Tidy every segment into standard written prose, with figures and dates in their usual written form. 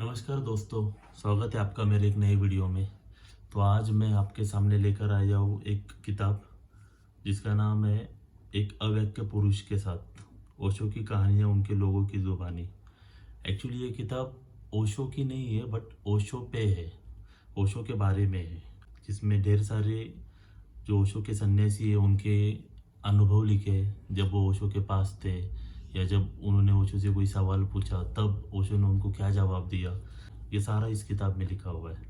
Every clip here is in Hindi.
नमस्कार दोस्तों, स्वागत है आपका मेरे एक नए वीडियो में। तो आज मैं आपके सामने लेकर आया हूँ एक किताब जिसका नाम है एक अव्यक्त पुरुष के साथ, ओशो की कहानियाँ उनके लोगों की ज़ुबानी। एक्चुअली ये किताब ओशो की नहीं है बट ओशो पे है, ओशो के बारे में है, जिसमें ढेर सारे जो ओशो के सन्यासी है उनके अनुभव लिखे हैं। जब वो ओशो के पास थे या जब उन्होंने ओशो से कोई सवाल पूछा तब ओशो ने उनको क्या जवाब दिया, ये सारा इस किताब में लिखा हुआ है।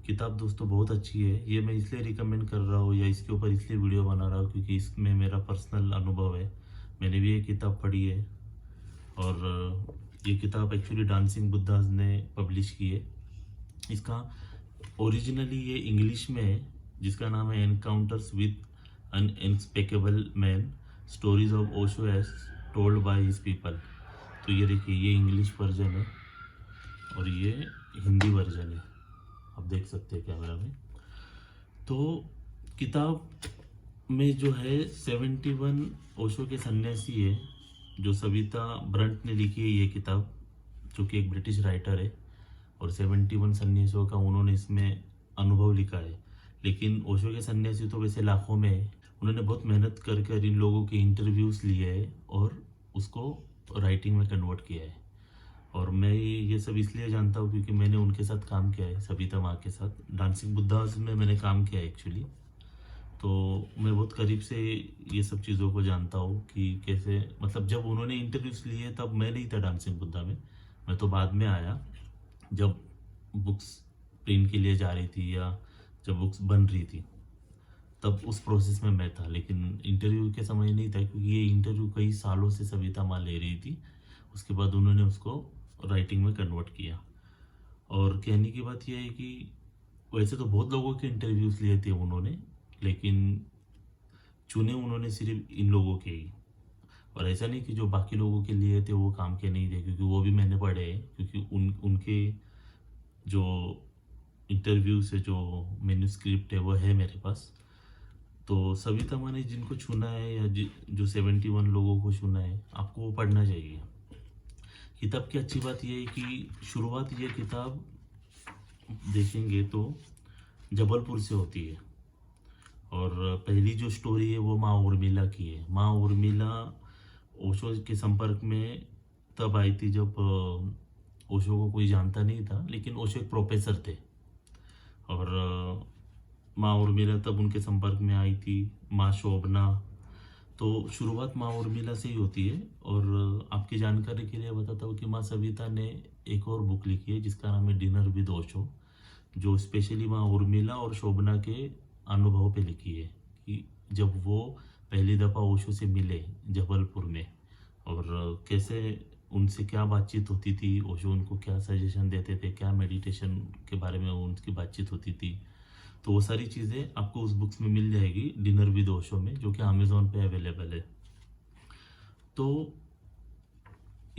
किताब दोस्तों बहुत अच्छी है। ये मैं इसलिए रिकमेंड कर रहा हूँ या इसके ऊपर इसलिए वीडियो बना रहा हूँ क्योंकि इसमें मेरा पर्सनल अनुभव है। मैंने भी ये किताब पढ़ी है और ये किताब एक्चुअली डांसिंग बुद्धाज ने पब्लिश की है। इसका ओरिजिनली ये इंग्लिश में है जिसका नाम है encounters with an inexplicable man, stories of Osho as told by his people. तो ये देखिए, ये इंग्लिश वर्जन है और ये हिंदी वर्जन है, आप देख सकते हैं कैमरा में। तो किताब में जो है 71 ओशो के सन्यासी है, जो सविता ब्रंट ने लिखी है ये किताब, जो कि एक ब्रिटिश राइटर है। और 71 सन्यासियों का उन्होंने इसमें अनुभव लिखा है। लेकिन ओशो के सन्यासी तो वैसे लाखों में है। उन्होंने बहुत मेहनत कर कर इन लोगों के इंटरव्यूज़ लिए हैं और उसको राइटिंग में कन्वर्ट किया है। और मैं ये सब इसलिए जानता हूँ क्योंकि मैंने उनके साथ काम किया है, सविता माँ के साथ डांसिंग बुद्धास में मैंने काम किया है एक्चुअली। तो मैं बहुत करीब से ये सब चीज़ों को जानता हूँ कि कैसे, मतलब जब उन्होंने इंटरव्यूज़ लिए तब मैं नहीं था डांसिंग बुद्धा में, मैं तो बाद में आया जब बुक्स प्रिंट के लिए जा रही थी या जब बुक्स बन रही थी, तब उस प्रोसेस में मैं था। लेकिन इंटरव्यू के समय नहीं था क्योंकि ये इंटरव्यू कई सालों से सविता माँ ले रही थी। उसके बाद उन्होंने उसको राइटिंग में कन्वर्ट किया। और कहने की बात यह है कि वैसे तो बहुत लोगों के इंटरव्यूज़ लिए थे उन्होंने, लेकिन चुने उन्होंने सिर्फ इन लोगों के ही। और ऐसा नहीं कि जो बाकी लोगों के लिए थे वो काम के नहीं थे, क्योंकि वो भी मैंने पढ़े हैं, क्योंकि उनके जो इंटरव्यू से जो मैन्युस्क्रिप्ट है वो है मेरे पास। तो सविता माँ ने जिनको चुना है या जो 71 लोगों को चुना है, आपको वो पढ़ना चाहिए। किताब की अच्छी बात यह है कि शुरुआत ये किताब देखेंगे तो जबलपुर से होती है। और पहली जो स्टोरी है वो माँ उर्मिला की है। माँ उर्मिला ओशो के संपर्क में तब आई थी जब ओशो को कोई जानता नहीं था, लेकिन ओशो एक प्रोफेसर थे। और माँ उर्मिला तब उनके संपर्क में आई थी, माँ शोभना। तो शुरुआत माँ उर्मिला से ही होती है। और आपकी जानकारी के लिए बताता हूँ कि माँ सविता ने एक और बुक लिखी है जिसका नाम है डिनर विद ओशो, जो स्पेशली माँ उर्मिला और शोभना के अनुभव पे लिखी है कि जब वो पहली दफ़ा ओशो से मिले जबलपुर में और कैसे उनसे क्या बातचीत होती थी, ओशो उनको क्या सजेशन देते थे, क्या मेडिटेशन के बारे में उनकी बातचीत होती थी। तो वो सारी चीज़ें आपको उस बुक्स में मिल जाएगी डिनर विद ओशो में, जो कि अमेज़ॉन पे अवेलेबल है। तो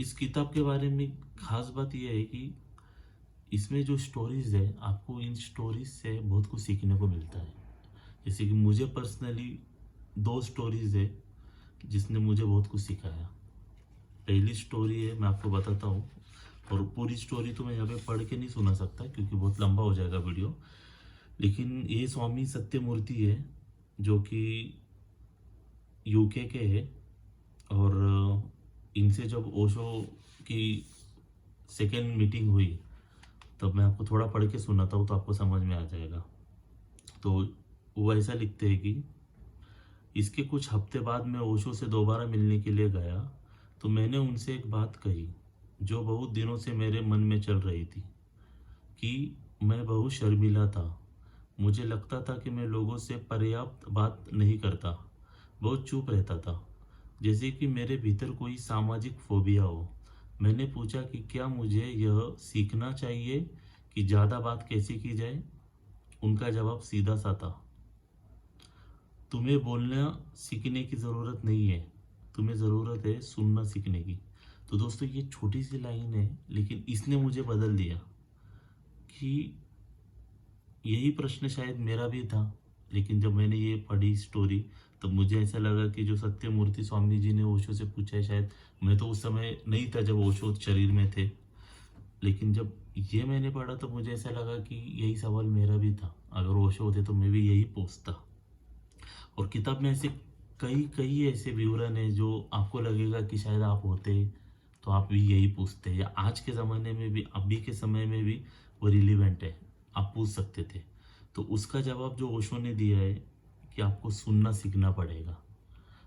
इस किताब के बारे में ख़ास बात यह है कि इसमें जो स्टोरीज़ है, आपको इन स्टोरीज से बहुत कुछ सीखने को मिलता है। जैसे कि मुझे पर्सनली 2 स्टोरीज़ है जिसने मुझे बहुत कुछ सिखाया। पहली स्टोरी है, मैं आपको बताता हूँ, और पूरी स्टोरी तो मैं यहाँ पे पढ़ के नहीं सुना सकता क्योंकि बहुत लंबा हो जाएगा वीडियो। लेकिन ये स्वामी सत्यमूर्ति है जो कि यूके के है। और इनसे जब ओशो की सेकेंड मीटिंग हुई तब मैं आपको थोड़ा पढ़ के सुनाता हूँ तो आपको समझ में आ जाएगा। तो वो ऐसा लिखते हैं कि इसके कुछ हफ्ते बाद मैं ओशो से दोबारा मिलने के लिए गया तो मैंने उनसे एक बात कही जो बहुत दिनों से मेरे मन में चल रही थी, कि मैं बहुत शर्मीला था। मुझे लगता था कि मैं लोगों से पर्याप्त बात नहीं करता, बहुत चुप रहता था, जैसे कि मेरे भीतर कोई सामाजिक फोबिया हो। मैंने पूछा कि क्या मुझे यह सीखना चाहिए कि ज़्यादा बात कैसे की जाए। उनका जवाब सीधा सा था, तुम्हें बोलना सीखने की ज़रूरत नहीं है, तुम्हें ज़रूरत है सुनना सीखने की। तो दोस्तों ये छोटी सी लाइन है, लेकिन इसने मुझे बदल दिया कि यही प्रश्न शायद मेरा भी था। लेकिन जब मैंने ये पढ़ी स्टोरी तब मुझे ऐसा लगा कि जो सत्यमूर्ति स्वामी जी ने ओशो से पूछा है, शायद मैं तो उस समय नहीं था जब ओशो शरीर में थे, लेकिन जब ये मैंने पढ़ा तो मुझे ऐसा लगा कि यही सवाल मेरा भी था, अगर ओशो होते तो मैं भी यही पूछता। और किताब में ऐसे कई कई ऐसे विवरण है जो आपको लगेगा कि शायद आप होते तो आप भी यही पूछते, या आज के ज़माने में भी, अभी के समय में भी वो रिलीवेंट है, आप पूछ सकते थे। तो उसका जवाब जो ओशो ने दिया है कि आपको सुनना सीखना पड़ेगा।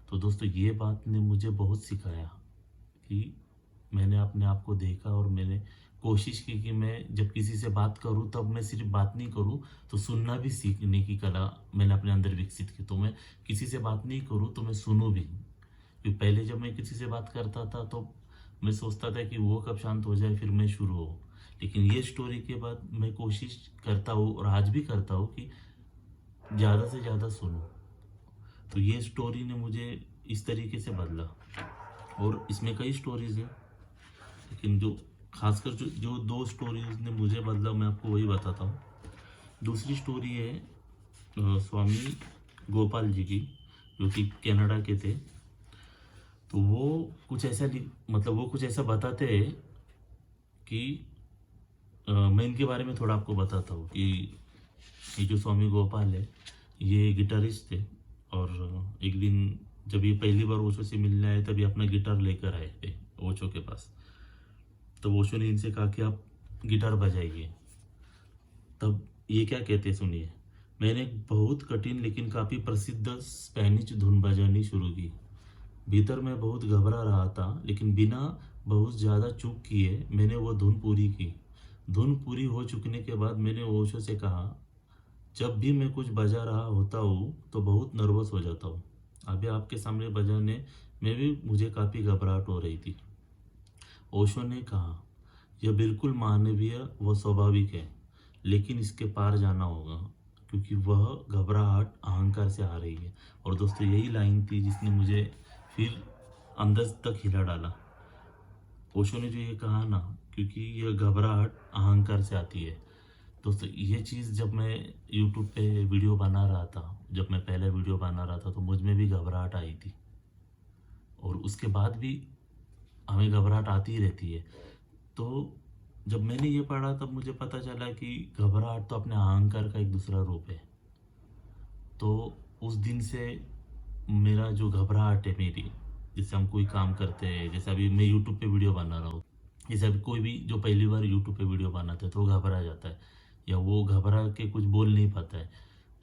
तो दोस्तों ये बात ने मुझे बहुत सिखाया कि मैंने अपने आप को देखा और मैंने कोशिश की कि मैं जब किसी से बात करूं तब मैं सिर्फ बात नहीं करूं, तो सुनना भी सीखने की कला मैंने अपने अंदर विकसित की। तो मैं किसी से बात नहीं करूं तो मैं सुनूं भी, क्योंकि पहले जब मैं किसी से बात करता था तो मैं सोचता था कि वो कब शांत हो जाए फिर मैं शुरू हो। लेकिन ये स्टोरी के बाद मैं कोशिश करता हूँ और आज भी करता हूँ कि ज़्यादा से ज़्यादा सुनूं। तो ये स्टोरी ने मुझे इस तरीके से बदला, और इसमें कई स्टोरीज हैं, लेकिन जो खासकर जो जो दो स्टोरीज ने मुझे बदला मैं आपको वही बताता हूँ। दूसरी स्टोरी है स्वामी गोपाल जी की, जो कि कनाडा के थे। तो वो कुछ ऐसा मतलब वो कुछ ऐसा बताते हैं कि मैं इनके बारे में थोड़ा आपको बताता हूँ कि ये जो स्वामी गोपाल है ये गिटारिस्ट थे। और एक दिन जब ये पहली बार ओशो से मिलने आए तभी अपना गिटार लेकर आए थे ओशो के पास। तो ओशो ने इनसे कहा कि आप गिटार बजाइए। तब ये क्या कहते हैं सुनिए, मैंने एक बहुत कठिन लेकिन काफ़ी प्रसिद्ध स्पेनिश धुन बजानी शुरू की। भीतर मैं बहुत घबरा रहा था, लेकिन बिना बहुत ज़्यादा चूक किए मैंने वो धुन पूरी की। धुन पूरी हो चुकने के बाद मैंने ओशो से कहा, जब भी मैं कुछ बजा रहा होता हूँ तो बहुत नर्वस हो जाता हूँ। अभी आपके सामने बजाने में भी मुझे काफ़ी घबराहट हो रही थी। ओशो ने कहा, यह बिल्कुल मानवीय व स्वाभाविक है, लेकिन इसके पार जाना होगा, क्योंकि वह घबराहट अहंकार से आ रही है। और दोस्तों यही लाइन थी जिसने मुझे फिर अंदर तक हिला डाला। ओशो ने जो ये कहा ना, क्योंकि यह घबराहट अहंकार से आती है। दोस्तों ये चीज़ जब मैं यूट्यूब पे वीडियो बना रहा था, जब मैं पहले वीडियो बना रहा था तो मुझ में भी घबराहट आई थी, और उसके बाद भी हमें घबराहट आती ही रहती है। तो जब मैंने ये पढ़ा तब मुझे पता चला कि घबराहट तो अपने अहंकार का एक दूसरा रूप है। तो उस दिन से मेरा जो घबराहट है मेरी, जैसे हम कोई काम करते हैं, जैसे अभी मैं यूट्यूब पे वीडियो बना रहा हूँ, जैसे अभी कोई भी जो पहली बार यूट्यूब पे वीडियो बनाता है तो वो घबरा जाता है, या वो घबरा के कुछ बोल नहीं पाता है,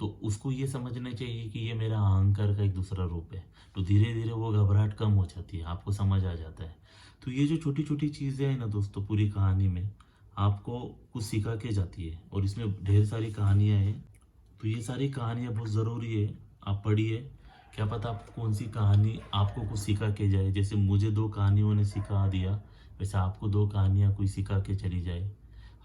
तो उसको ये समझना चाहिए कि ये मेरा अहंकार का एक दूसरा रूप है। तो धीरे धीरे वो घबराहट कम हो जाती है, आपको समझ आ जाता है। तो ये जो छोटी छोटी चीज़ें हैं ना दोस्तों, पूरी कहानी में आपको कुछ सिखा के जाती है, और इसमें ढेर सारी कहानियाँ हैं। तो ये सारी कहानियाँ बहुत ज़रूरी है, आप पढ़िए। क्या पता आप कौन सी कहानी आपको कुछ सिखा के जाए। जैसे मुझे दो कहानियों ने सिखा दिया, वैसे आपको दो कहानियाँ कोई सिखा के चली जाए।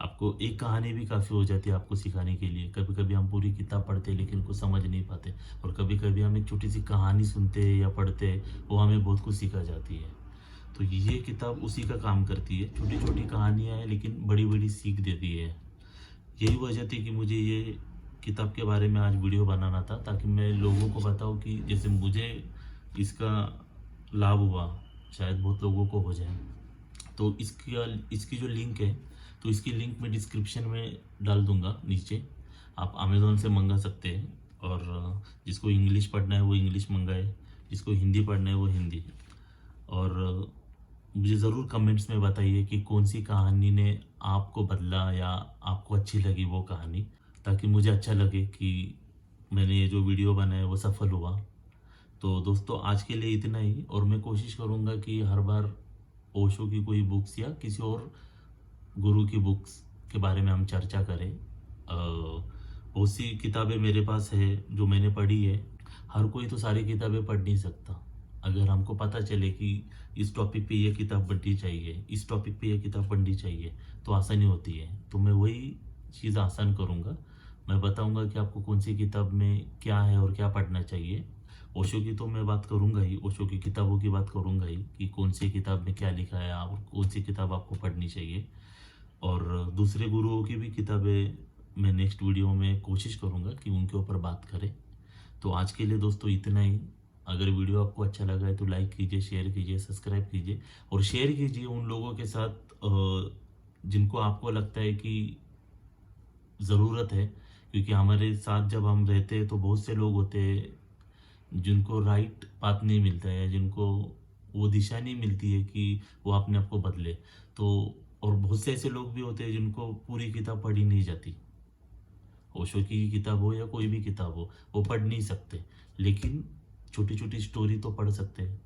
आपको एक कहानी भी काफ़ी हो जाती है आपको सिखाने के लिए। कभी कभी हम पूरी किताब पढ़ते हैं लेकिन कुछ समझ नहीं पाते, और कभी कभी हम एक छोटी सी कहानी सुनते हैं या पढ़ते हैं, वो हमें बहुत कुछ सिखा जाती है। तो ये किताब उसी का काम करती है, छोटी छोटी कहानियाँ हैं लेकिन बड़ी बड़ी सीख देती है। यही वजह थी कि मुझे ये किताब के बारे में आज वीडियो बनाना था, ताकि मैं लोगों को बताऊं कि जैसे मुझे इसका लाभ हुआ शायद बहुत लोगों को हो जाए। तो इसकी जो लिंक है, तो इसकी लिंक मैं डिस्क्रिप्शन में डाल दूंगा नीचे। आप अमेज़ोन से मंगा सकते हैं, और जिसको इंग्लिश पढ़ना है वो इंग्लिश मंगाए, जिसको हिंदी पढ़ना है वो हिंदी। और मुझे ज़रूर कमेंट्स में बताइए कि कौन सी कहानी ने आपको बदला या आपको अच्छी लगी वो कहानी, ताकि मुझे अच्छा लगे कि मैंने ये जो वीडियो बनाया वो सफल हुआ। तो दोस्तों आज के लिए इतना ही, और मैं कोशिश करूँगा कि हर बार ओशो की कोई बुक्स या किसी और गुरु की बुक्स के बारे में हम चर्चा करें। बहुत सी किताबें मेरे पास है जो मैंने पढ़ी है। हर कोई तो सारी किताबें पढ़ नहीं सकता। अगर हमको पता चले कि इस टॉपिक पे ये किताब पढ़नी चाहिए, इस टॉपिक पे ये किताब पढ़नी चाहिए, तो आसानी होती है। तो मैं वही चीज़ आसान करूँगा, मैं बताऊँगा कि आपको कौन सी किताब में क्या है और क्या पढ़ना चाहिए। ओशो की तो मैं बात करूँगा ही, ओशो की किताबों की बात करूँगा ही कि कौन सी किताब में क्या लिखा है और कौन सी किताब आपको पढ़नी चाहिए। और दूसरे गुरुओं की भी किताबें मैं नेक्स्ट वीडियो में कोशिश करूँगा कि उनके ऊपर बात करें। तो आज के लिए दोस्तों इतना ही। अगर वीडियो आपको अच्छा लगा है तो लाइक कीजिए, शेयर कीजिए, सब्सक्राइब कीजिए, और शेयर कीजिए उन लोगों के साथ जिनको आपको लगता है कि ज़रूरत है, क्योंकि हमारे साथ जब हम रहते हैं तो बहुत से लोग होते हैं जिनको राइट पाथ नहीं मिलता है, जिनको वो दिशा नहीं मिलती है कि वो अपने आप को बदले। तो और बहुत से ऐसे लोग भी होते हैं जिनको पूरी किताब पढ़ी नहीं जाती। ओशो की किताब हो या कोई भी किताब हो, वो पढ़ नहीं सकते, लेकिन छोटी छोटी स्टोरी तो पढ़ सकते हैं।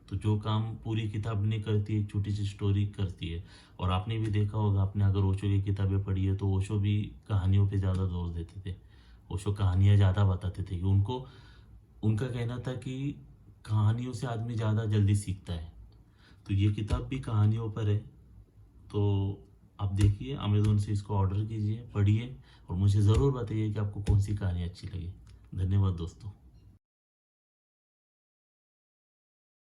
तो जो काम पूरी किताब नहीं करती, एक छोटी सी स्टोरी करती है। और आपने भी देखा होगा, आपने अगर ओशो की किताबें पढ़ी है तो ओशो भी कहानियों पे ज़्यादा जोर देते थे। ओशो कहानियाँ ज़्यादा बताते थे कि उनको, उनका कहना था कि कहानियों से आदमी ज़्यादा जल्दी सीखता है। तो ये किताब भी कहानियों पर है। तो आप देखिए, अमेज़ोन से इसको ऑर्डर कीजिए, पढ़िए और मुझे ज़रूर बताइए कि आपको कौन सी कहानी अच्छी लगी। धन्यवाद दोस्तों।